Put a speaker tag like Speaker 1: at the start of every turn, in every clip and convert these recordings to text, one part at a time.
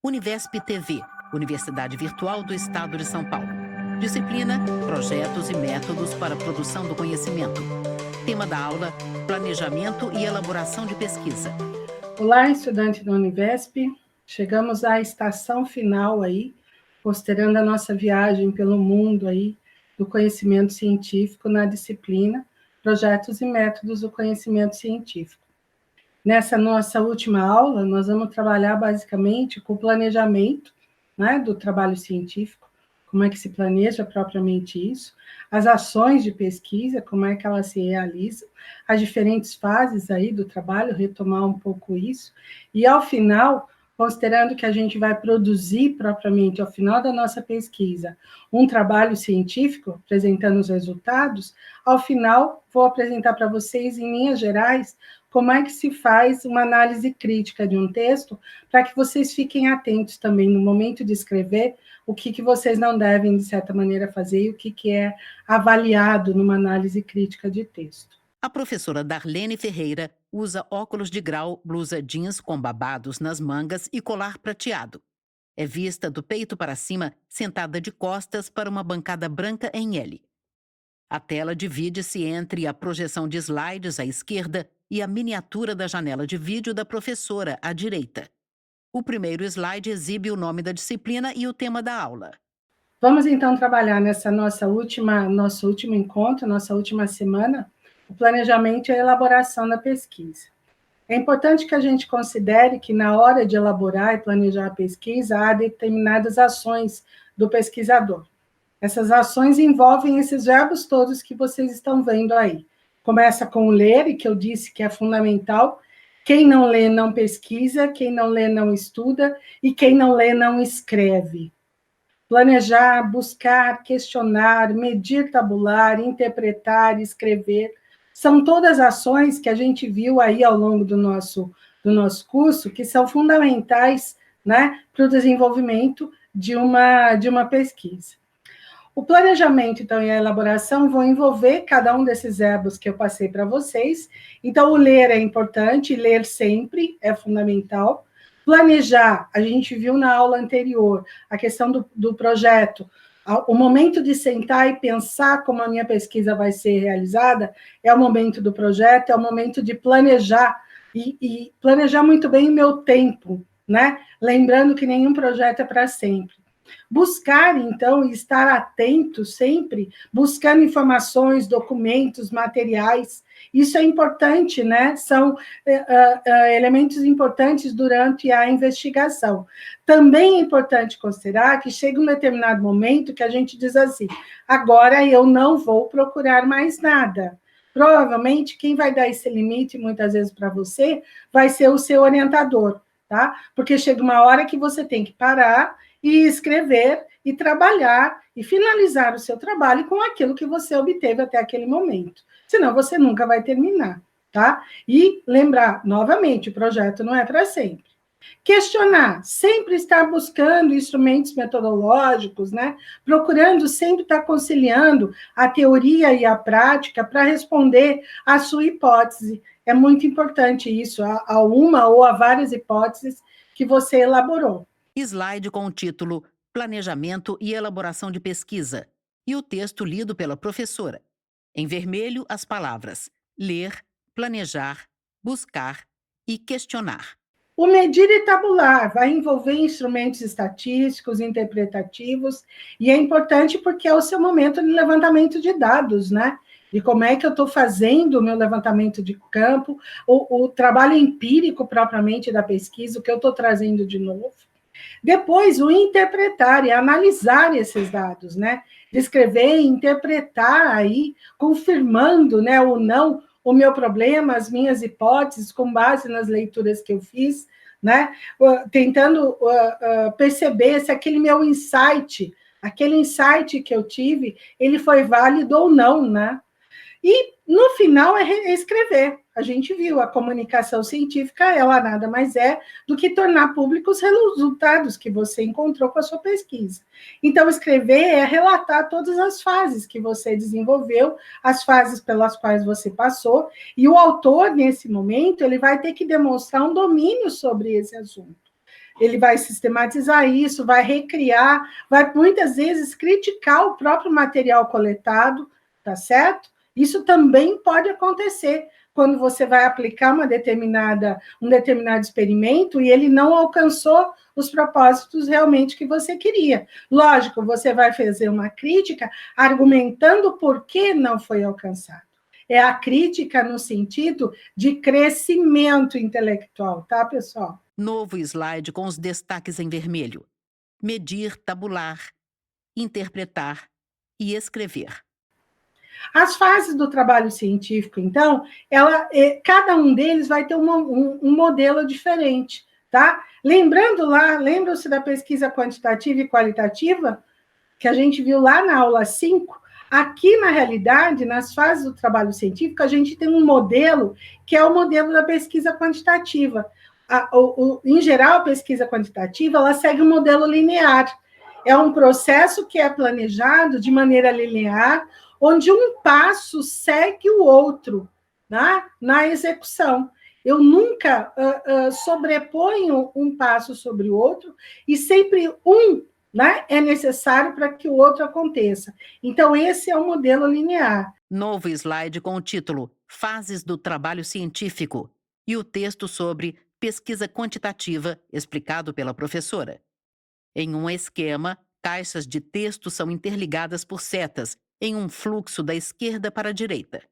Speaker 1: Univesp TV, Universidade Virtual do Estado de São Paulo. Disciplina: Projetos e Métodos para a Produção do Conhecimento. Tema da aula: Planejamento e Elaboração de Pesquisa.
Speaker 2: Olá, estudante da Univesp. Chegamos à estação final aí, considerando a nossa viagem pelo mundo aí do conhecimento científico na disciplina Projetos e Métodos do Conhecimento Científico. Nessa nossa última aula, nós vamos trabalhar basicamente com o planejamento, né, do trabalho científico, como é que se planeja propriamente isso, as ações de pesquisa, como é que elas se realizam, as diferentes fases aí do trabalho, retomar um pouco isso, e ao final, considerando que a gente vai produzir propriamente, ao final da nossa pesquisa, um trabalho científico, apresentando os resultados, ao final, vou apresentar para vocês, em linhas gerais, como é que se faz uma análise crítica de um texto, para que vocês fiquem atentos também no momento de escrever, o que vocês não devem, de certa maneira, fazer e o que é avaliado numa análise crítica de texto.
Speaker 1: A professora Darlene Ferreira usa óculos de grau, blusa jeans com babados nas mangas e colar prateado. É vista do peito para cima, sentada de costas para uma bancada branca em L. A tela divide-se entre a projeção de slides à esquerda e a miniatura da janela de vídeo da professora à direita. O primeiro slide exibe o nome da disciplina e o tema da aula.
Speaker 2: Vamos então trabalhar nessa nosso último encontro, nossa última semana, o planejamento e a elaboração da pesquisa. É importante que a gente considere que na hora de elaborar e planejar a pesquisa, há determinadas ações do pesquisador. Essas ações envolvem esses verbos todos que vocês estão vendo aí. Começa com o ler, e que eu disse que é fundamental. Quem não lê não pesquisa, quem não lê não estuda, e quem não lê não escreve. Planejar, buscar, questionar, medir, tabular, interpretar, escrever, são todas ações que a gente viu aí ao longo do nosso curso, que são fundamentais, né, para o desenvolvimento de uma pesquisa. O planejamento, então, e a elaboração vão envolver cada um desses verbos que eu passei para vocês. Então, o ler é importante, ler sempre é fundamental. Planejar, a gente viu na aula anterior, a questão do projeto. O momento de sentar e pensar como a minha pesquisa vai ser realizada é o momento do projeto, é o momento de planejar, e planejar muito bem o meu tempo, né? Lembrando que nenhum projeto é para sempre. Buscar, então, e estar atento sempre, buscando informações, documentos, materiais, isso é importante, né? São elementos importantes durante a investigação. Também é importante considerar que chega um determinado momento que a gente diz assim, agora eu não vou procurar mais nada. Provavelmente, quem vai dar esse limite, muitas vezes, para você, vai ser o seu orientador, tá? Porque chega uma hora que você tem que parar e escrever, e trabalhar, e finalizar o seu trabalho com aquilo que você obteve até aquele momento. Senão, você nunca vai terminar, tá? E lembrar, novamente, o projeto não é para sempre. Questionar, sempre estar buscando instrumentos metodológicos, né? Procurando sempre estar conciliando a teoria e a prática para responder à sua hipótese. É muito importante isso, a uma ou a várias hipóteses que você elaborou.
Speaker 1: Slide com o título Planejamento e Elaboração de Pesquisa e o texto lido pela professora. Em vermelho, as palavras ler, planejar, buscar e questionar.
Speaker 2: O medir e tabular vai envolver instrumentos estatísticos, interpretativos, e é importante porque é o seu momento de levantamento de dados, né? De como é que eu estou fazendo o meu levantamento de campo, o trabalho empírico propriamente da pesquisa, o que eu estou trazendo de novo. Depois, o interpretar e analisar esses dados, né? Descrever e interpretar aí, confirmando, né, ou não, o meu problema, as minhas hipóteses, com base nas leituras que eu fiz, né? Tentando perceber se aquele meu insight, aquele insight que eu tive, ele foi válido ou não, né? E, no final, é escrever. A gente viu, a comunicação científica, ela nada mais é do que tornar públicos os resultados que você encontrou com a sua pesquisa. Então, escrever é relatar todas as fases que você desenvolveu, as fases pelas quais você passou, e o autor, nesse momento, ele vai ter que demonstrar um domínio sobre esse assunto. ele vai sistematizar isso, vai recriar, vai muitas vezes criticar o próprio material coletado, tá certo? Isso também pode acontecer quando você vai aplicar um determinado experimento e ele não alcançou os propósitos realmente que você queria. Lógico, você vai fazer uma crítica argumentando por que não foi alcançado. É a crítica no sentido de crescimento intelectual, tá, pessoal?
Speaker 1: Novo slide com os destaques em vermelho. Medir, tabular, interpretar e escrever.
Speaker 2: As fases do trabalho científico, então, cada um deles vai ter um modelo diferente, tá? Lembram-se da pesquisa quantitativa e qualitativa, que a gente viu lá na aula 5? Aqui, na realidade, nas fases do trabalho científico, a gente tem um modelo que é o modelo da pesquisa quantitativa. Em geral, a pesquisa quantitativa, ela segue um modelo linear. É um processo que é planejado de maneira linear, onde um passo segue o outro, né, na execução. Eu nunca sobreponho um passo sobre o outro, e sempre né, é necessário para que o outro aconteça. Então, esse é o modelo linear.
Speaker 1: Novo slide com o título Fases do Trabalho Científico e o texto sobre pesquisa quantitativa, explicado pela professora. Em um esquema, caixas de texto são interligadas por setas, em um fluxo da esquerda para a direita.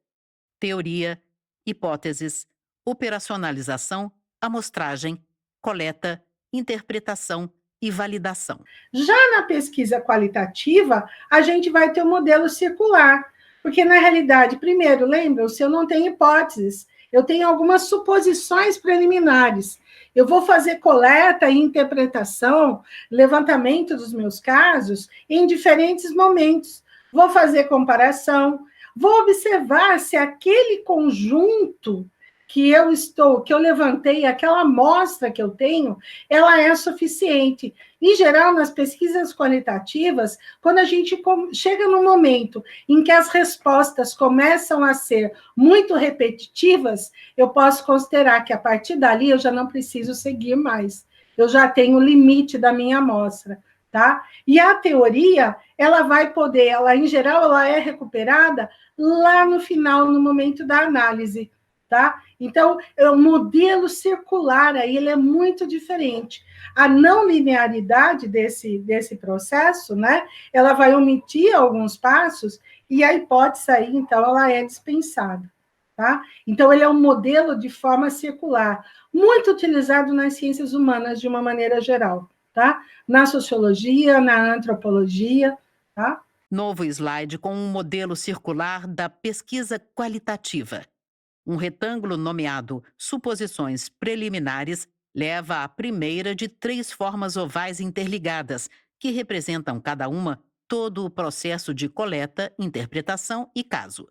Speaker 1: Teoria, hipóteses, operacionalização, amostragem, coleta, interpretação e validação.
Speaker 2: Já na pesquisa qualitativa, a gente vai ter o modelo circular, porque, na realidade, primeiro, lembram-se, eu não tenho hipóteses, eu tenho algumas suposições preliminares. Eu vou fazer coleta e interpretação, levantamento dos meus casos em diferentes momentos. Vou fazer comparação, vou observar se aquele conjunto que eu levantei, aquela amostra que eu tenho, ela é suficiente. Em geral, nas pesquisas qualitativas, quando a gente chega no momento em que as respostas começam a ser muito repetitivas, eu posso considerar que a partir dali eu já não preciso seguir mais. Eu já tenho o limite da minha amostra, tá? E a teoria, ela vai poder, em geral, ela é recuperada lá no final, no momento da análise, tá? Então, o modelo circular aí, ele é muito diferente. A não linearidade desse processo, né, ela vai omitir alguns passos e a hipótese aí, então, ela é dispensada, tá? Então, ele é um modelo de forma circular, muito utilizado nas ciências humanas de uma maneira geral, tá? Na sociologia, na antropologia, tá?
Speaker 1: Novo slide com um modelo circular da pesquisa qualitativa. Um retângulo nomeado suposições preliminares leva à primeira de 3 formas ovais interligadas, que representam cada uma todo o processo de coleta, interpretação e caso.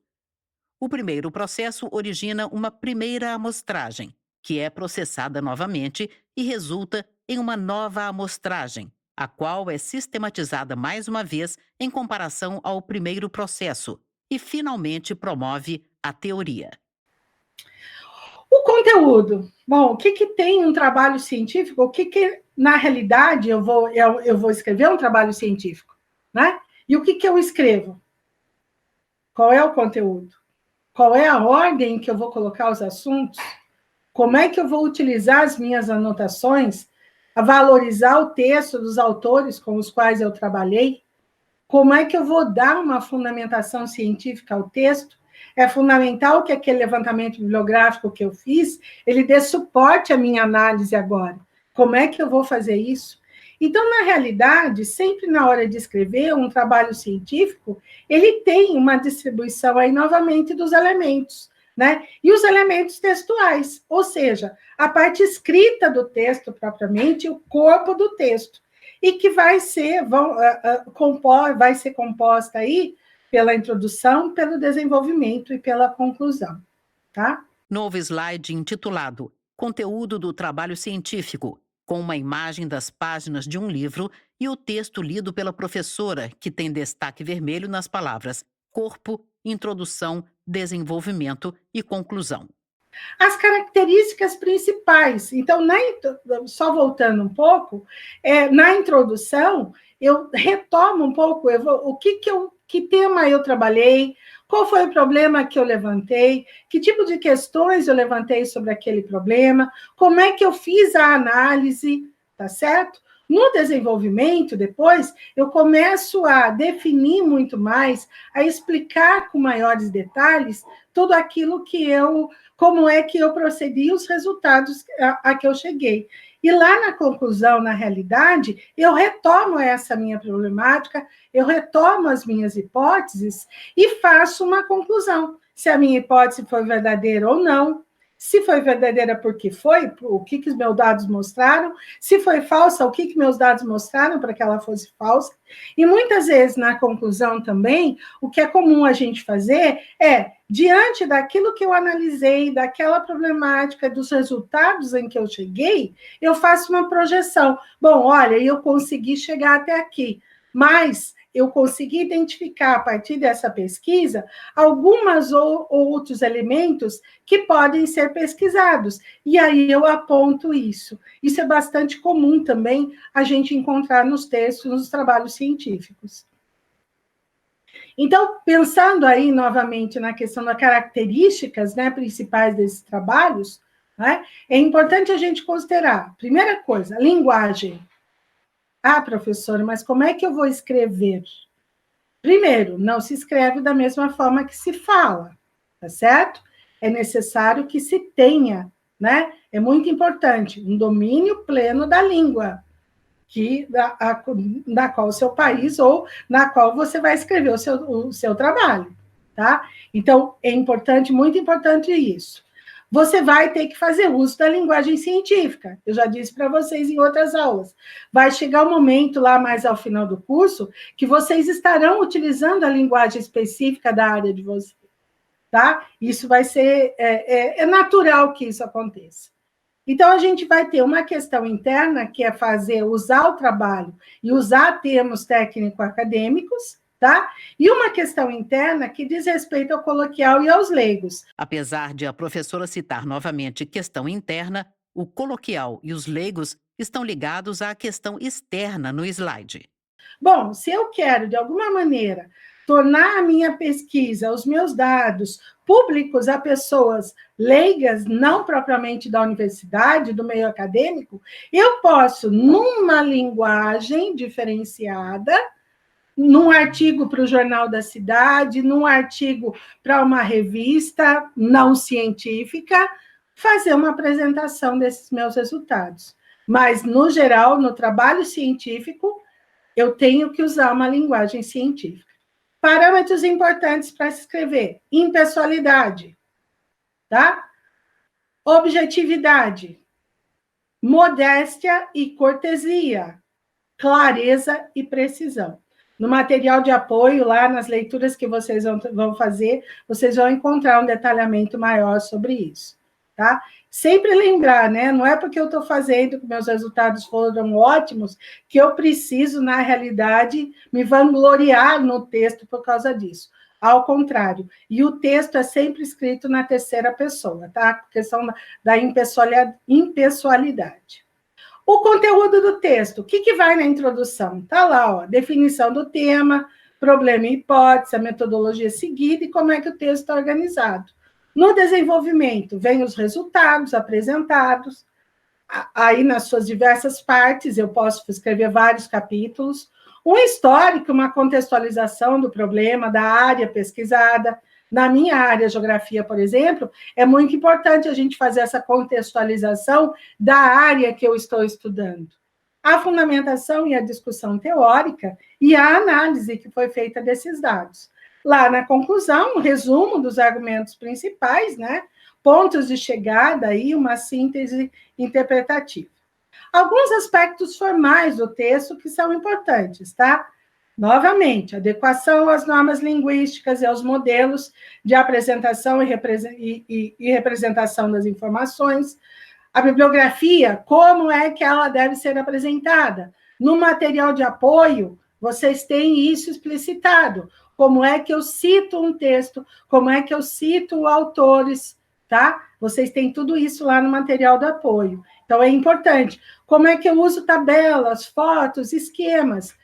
Speaker 1: O primeiro processo origina uma primeira amostragem, que é processada novamente e resulta em uma nova amostragem, a qual é sistematizada mais uma vez em comparação ao primeiro processo e finalmente promove a teoria.
Speaker 2: O conteúdo. Bom, o que tem um trabalho científico? Na realidade, eu vou escrever um trabalho científico, né? E o que eu escrevo? Qual é o conteúdo? Qual é a ordem que eu vou colocar os assuntos? Como é que eu vou utilizar as minhas anotações a valorizar o texto dos autores com os quais eu trabalhei? Como é que eu vou dar uma fundamentação científica ao texto? É fundamental que aquele levantamento bibliográfico que eu fiz, ele dê suporte à minha análise agora. Como é que eu vou fazer isso? Então, na realidade, sempre na hora de escrever um trabalho científico, ele tem uma distribuição aí, novamente, dos elementos, né? E os elementos textuais, ou seja, a parte escrita do texto propriamente, o corpo do texto, e que vai ser composta aí pela introdução, pelo desenvolvimento e pela conclusão, tá?
Speaker 1: Novo slide intitulado Conteúdo do Trabalho Científico, com uma imagem das páginas de um livro e o texto lido pela professora, que tem destaque vermelho nas palavras corpo, introdução, desenvolvimento e conclusão.
Speaker 2: As características principais. Então, só voltando um pouco, na introdução, eu retomo um pouco que tema eu trabalhei, qual foi o problema que eu levantei, que tipo de questões eu levantei sobre aquele problema, como é que eu fiz a análise, tá certo? No desenvolvimento, depois, eu começo a definir muito mais, a explicar com maiores detalhes tudo aquilo como é que eu procedi, os resultados a que eu cheguei. E lá na conclusão, na realidade, eu retomo essa minha problemática, eu retomo as minhas hipóteses e faço uma conclusão. Se a minha hipótese foi verdadeira ou não, se foi verdadeira, porque foi, o que os meus dados mostraram, se foi falsa, o que meus dados mostraram para que ela fosse falsa. E muitas vezes, na conclusão também, o que é comum a gente fazer diante daquilo que eu analisei, daquela problemática, dos resultados em que eu cheguei, eu faço uma projeção. Bom, olha, eu consegui chegar até aqui, mas eu consegui identificar, a partir dessa pesquisa, algumas ou outros elementos que podem ser pesquisados. E aí eu aponto isso. Isso é bastante comum também a gente encontrar nos textos, nos trabalhos científicos. Então, pensando aí novamente na questão das características, né, principais desses trabalhos, né, é importante a gente considerar, primeira coisa, a linguagem. Ah, professora, mas como é que eu vou escrever? Primeiro, não se escreve da mesma forma que se fala, tá certo? É necessário que se tenha, né? É muito importante, um domínio pleno da língua, na qual o seu país ou na qual você vai escrever o seu trabalho, tá? Então, é importante, muito importante isso. Você vai ter que fazer uso da linguagem científica. Eu já disse para vocês em outras aulas. Vai chegar um momento lá mais ao final do curso que vocês estarão utilizando a linguagem específica da área de vocês, tá? Isso vai ser natural que isso aconteça. Então, a gente vai ter uma questão interna, que é usar o trabalho e usar termos técnico-acadêmicos, tá? E uma questão interna que diz respeito ao coloquial e aos leigos.
Speaker 1: Apesar de a professora citar novamente questão interna, o coloquial e os leigos estão ligados à questão externa no slide.
Speaker 2: Bom, se eu quero, de alguma maneira, tornar a minha pesquisa, os meus dados, públicos a pessoas leigas, não propriamente da universidade, do meio acadêmico, eu posso, numa linguagem diferenciada, num artigo para o Jornal da Cidade, num artigo para uma revista não científica, fazer uma apresentação desses meus resultados. Mas, no geral, no trabalho científico, eu tenho que usar uma linguagem científica. Parâmetros importantes para se escrever: impessoalidade, tá? Objetividade, modéstia e cortesia, clareza e precisão. No material de apoio, lá nas leituras que vocês vão fazer, vocês vão encontrar um detalhamento maior sobre isso, tá? Sempre lembrar, né? Não é porque eu estou fazendo que meus resultados foram ótimos que eu preciso, na realidade, me vangloriar no texto por causa disso. Ao contrário. E o texto é sempre escrito na terceira pessoa, tá? A questão da impessoalidade. O conteúdo do texto, o que vai na introdução? Está lá, ó, definição do tema, problema e hipótese, a metodologia seguida e como é que o texto está organizado. No desenvolvimento, vem os resultados apresentados, aí nas suas diversas partes, eu posso escrever vários capítulos, um histórico, uma contextualização do problema, da área pesquisada. Na minha área, geografia, por exemplo, é muito importante a gente fazer essa contextualização da área que eu estou estudando. A fundamentação e a discussão teórica e a análise que foi feita desses dados. Lá na conclusão, um resumo dos argumentos principais, né? Pontos de chegada e uma síntese interpretativa. Alguns aspectos formais do texto que são importantes, tá? Novamente, adequação às normas linguísticas e aos modelos de apresentação e representação das informações. A bibliografia, como é que ela deve ser apresentada? No material de apoio, vocês têm isso explicitado. Como é que eu cito um texto, como é que eu cito autores, tá? Vocês têm tudo isso lá no material do apoio. Então, é importante. Como é que eu uso tabelas, fotos, esquemas?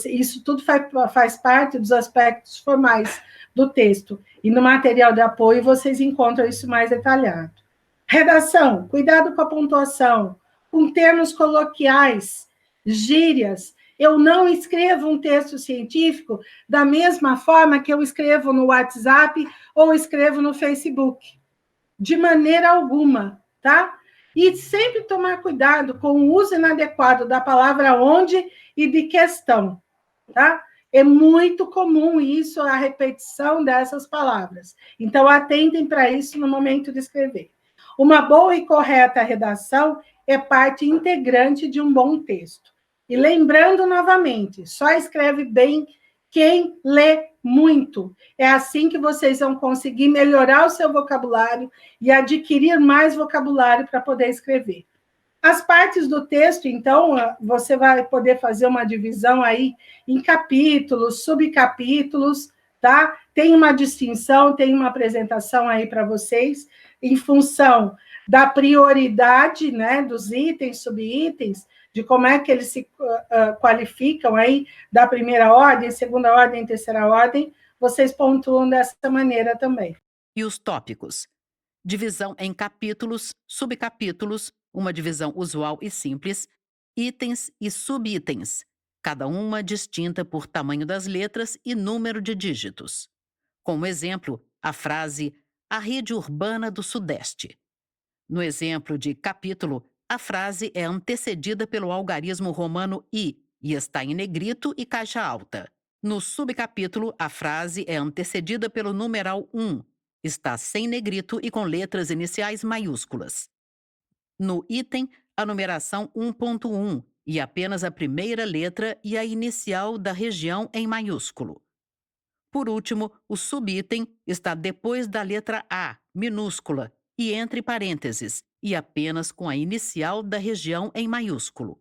Speaker 2: Isso tudo faz parte dos aspectos formais do texto. E no material de apoio, vocês encontram isso mais detalhado. Redação, cuidado com a pontuação, com termos coloquiais, gírias. Eu não escrevo um texto científico da mesma forma que eu escrevo no WhatsApp ou escrevo no Facebook. De maneira alguma, tá? E sempre tomar cuidado com o uso inadequado da palavra onde e de questão, tá? É muito comum isso, a repetição dessas palavras. Então, atentem para isso no momento de escrever. Uma boa e correta redação é parte integrante de um bom texto. E lembrando novamente, só escreve bem quem lê muito. É assim que vocês vão conseguir melhorar o seu vocabulário e adquirir mais vocabulário para poder escrever. As partes do texto, então, você vai poder fazer uma divisão aí em capítulos, subcapítulos, tá? Tem uma distinção, tem uma apresentação aí para vocês, em função da prioridade, né, dos itens, subitens, de como é que eles se qualificam aí, da primeira ordem, segunda ordem, terceira ordem, vocês pontuam dessa maneira também.
Speaker 1: E os tópicos? Divisão em capítulos, subcapítulos, uma divisão usual e simples, itens e subitens, cada uma distinta por tamanho das letras e número de dígitos. Como exemplo, a frase "A rede urbana do Sudeste". No exemplo de capítulo, a frase é antecedida pelo algarismo romano I e está em negrito e caixa alta. No subcapítulo, a frase é antecedida pelo numeral 1, está sem negrito e com letras iniciais maiúsculas. No item, a numeração 1.1 e apenas a primeira letra e a inicial da região em maiúsculo. Por último, o subitem está depois da letra A, minúscula, e entre parênteses, e apenas com a inicial da região em maiúsculo.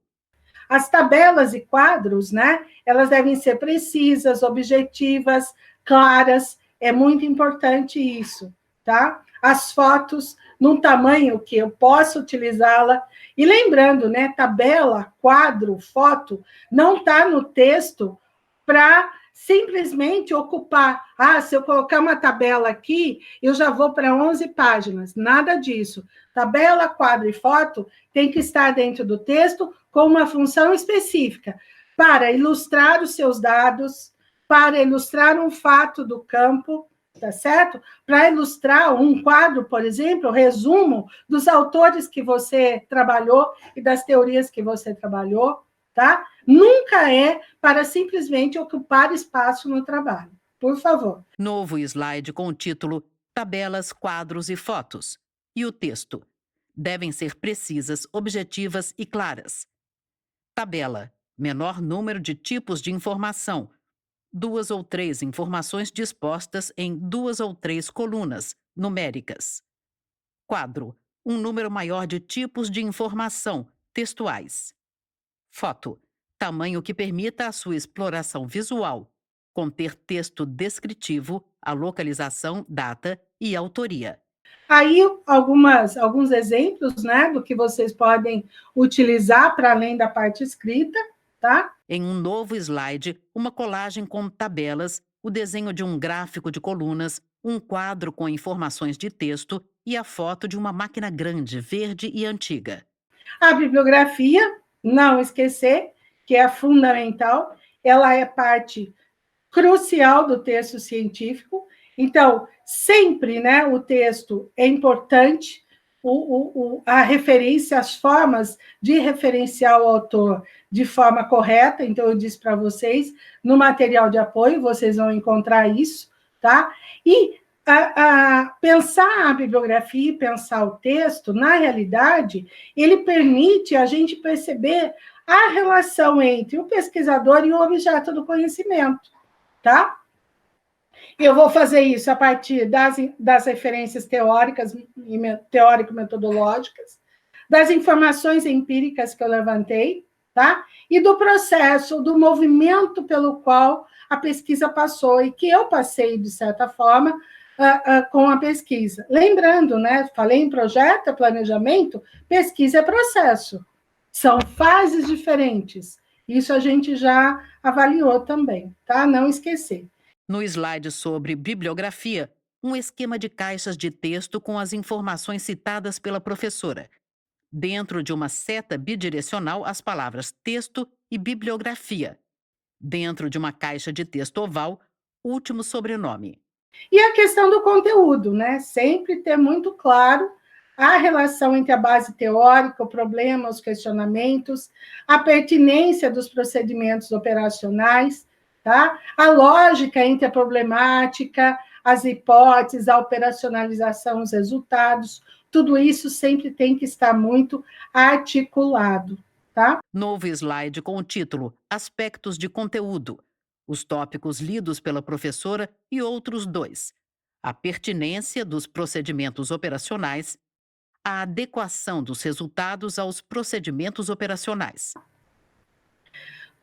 Speaker 2: As tabelas e quadros, né, elas devem ser precisas, objetivas, claras, é muito importante isso, tá? As fotos, num tamanho que eu possa utilizá-la. E lembrando, né, tabela, quadro, foto, não está no texto para simplesmente ocupar. Se eu colocar uma tabela aqui, eu já vou para 11 páginas. Nada disso. Tabela, quadro e foto tem que estar dentro do texto com uma função específica, para ilustrar os seus dados, para ilustrar um fato do campo, tá certo? Para ilustrar um quadro, por exemplo, resumo dos autores que você trabalhou e das teorias que você trabalhou, tá? Nunca é para simplesmente ocupar espaço no trabalho. Por favor.
Speaker 1: Novo slide com o título Tabelas, quadros e fotos. E o texto: devem ser precisas, objetivas e claras. Tabela: menor número de tipos de informação. 2 ou 3 informações dispostas em 2 ou 3 colunas numéricas. Quadro: um número maior de tipos de informação textuais. Foto: tamanho que permita a sua exploração visual. Conter texto descritivo, a localização, data e autoria.
Speaker 2: Aí, alguns exemplos, né, do que vocês podem utilizar para além da parte escrita, tá?
Speaker 1: Em um novo slide, uma colagem com tabelas, o desenho de um gráfico de colunas, um quadro com informações de texto e a foto de uma máquina grande, verde e antiga.
Speaker 2: A bibliografia, não esquecer, que é fundamental, ela é parte crucial do texto científico. Então, sempre, né, o texto é importante, a referência, as formas de referenciar o autor de forma correta. Então, eu disse para vocês, no material de apoio, vocês vão encontrar isso, tá? E pensar a bibliografia e pensar o texto, na realidade, ele permite a gente perceber a relação entre o pesquisador e o objeto do conhecimento, tá? Eu vou fazer isso a partir das referências teóricas e teórico-metodológicas, das informações empíricas que eu levantei, tá? E do processo, do movimento pelo qual a pesquisa passou e que eu passei, de certa forma, com a pesquisa. Lembrando, né, falei em projeto, é planejamento, pesquisa é processo. São fases diferentes. Isso a gente já avaliou também, tá? Não esquecer.
Speaker 1: No slide sobre bibliografia, um esquema de caixas de texto com as informações citadas pela professora. Dentro de uma seta bidirecional, as palavras texto e bibliografia. Dentro de uma caixa de texto oval, último sobrenome.
Speaker 2: E a questão do conteúdo, né? Sempre ter muito claro a relação entre a base teórica, o problema, os questionamentos, a pertinência dos procedimentos operacionais, tá? A lógica entre a problemática, as hipóteses, a operacionalização, os resultados, tudo isso sempre tem que estar muito articulado, tá?
Speaker 1: Novo slide com o título Aspectos de conteúdo. Os tópicos lidos pela professora e outros 2. A pertinência dos procedimentos operacionais, a adequação dos resultados aos procedimentos operacionais.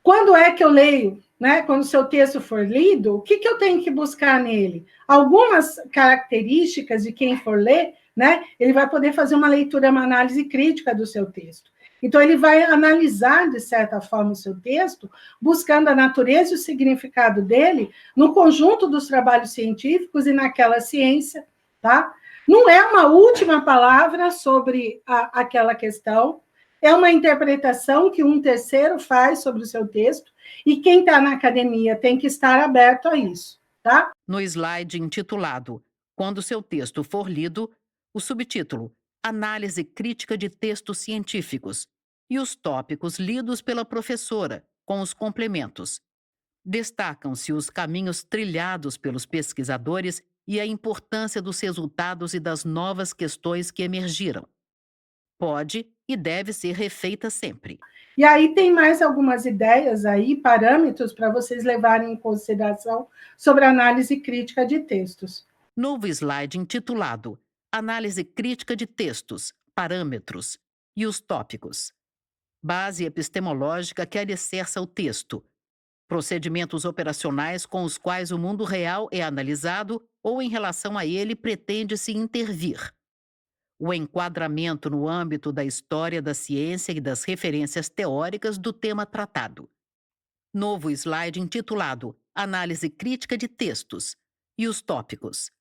Speaker 2: Quando é que eu leio, né? Quando o seu texto for lido, o que eu tenho que buscar nele? Algumas características de quem for ler, né? Ele vai poder fazer uma leitura, uma análise crítica do seu texto. Então, ele vai analisar, de certa forma, o seu texto, buscando a natureza e o significado dele no conjunto dos trabalhos científicos e naquela ciência, tá? Não é uma última palavra sobre aquela questão, é uma interpretação que um terceiro faz sobre o seu texto, e quem está na academia tem que estar aberto a isso, tá?
Speaker 1: No slide intitulado Quando seu texto for lido, o subtítulo Análise crítica de textos científicos e os tópicos lidos pela professora, com os complementos. Destacam-se os caminhos trilhados pelos pesquisadores e a importância dos resultados e das novas questões que emergiram. Pode e deve ser refeita sempre.
Speaker 2: E aí tem mais algumas ideias aí, parâmetros para vocês levarem em consideração sobre a análise crítica de textos.
Speaker 1: Novo slide intitulado Análise crítica de textos, parâmetros e os tópicos. Base epistemológica que alicerça o texto. Procedimentos operacionais com os quais o mundo real é analisado ou em relação a ele pretende-se intervir. O enquadramento no âmbito da história da ciência e das referências teóricas do tema tratado. Novo slide intitulado Análise crítica de textos e os tópicos.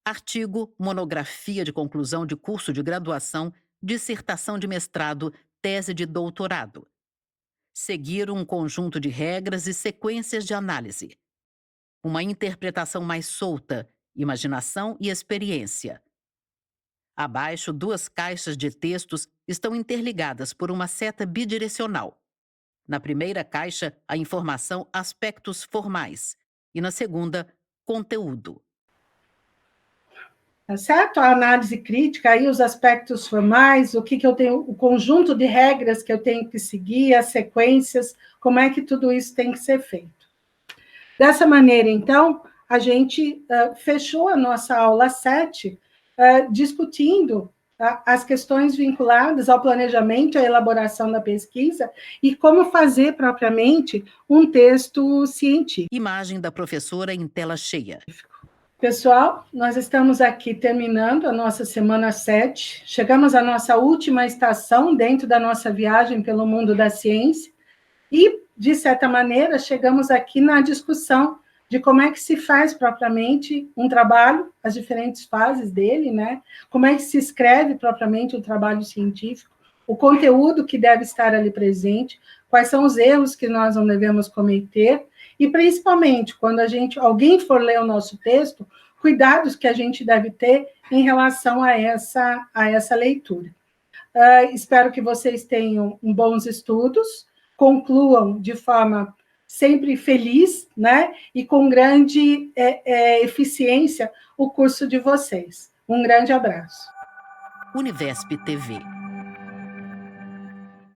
Speaker 1: Artigo, monografia de conclusão de curso de graduação, dissertação de mestrado, tese de doutorado. Seguir um conjunto de regras e sequências de análise. Uma interpretação mais solta, imaginação e experiência. Abaixo, 2 caixas de textos estão interligadas por uma seta bidirecional. Na primeira caixa, a informação aspectos formais e na segunda, conteúdo.
Speaker 2: Tá certo? A análise crítica, aí os aspectos formais, o que eu tenho, o conjunto de regras que eu tenho que seguir, as sequências, como é que tudo isso tem que ser feito. Dessa maneira, então, a gente fechou a nossa aula 7, discutindo as questões vinculadas ao planejamento e à elaboração da pesquisa e como fazer propriamente um texto científico.
Speaker 1: Imagem da professora em tela cheia.
Speaker 2: Pessoal, nós estamos aqui terminando a nossa semana 7, chegamos à nossa última estação dentro da nossa viagem pelo mundo da ciência e, de certa maneira, chegamos aqui na discussão de como é que se faz propriamente um trabalho, as diferentes fases dele, né? Como é que se escreve propriamente um trabalho científico, o conteúdo que deve estar ali presente, quais são os erros que nós não devemos cometer, e principalmente, quando alguém for ler o nosso texto, cuidados que a gente deve ter em relação a essa leitura. Espero que vocês tenham bons estudos, concluam de forma sempre feliz, né? E com grande eficiência o curso de vocês. Um grande abraço.
Speaker 1: Univesp TV.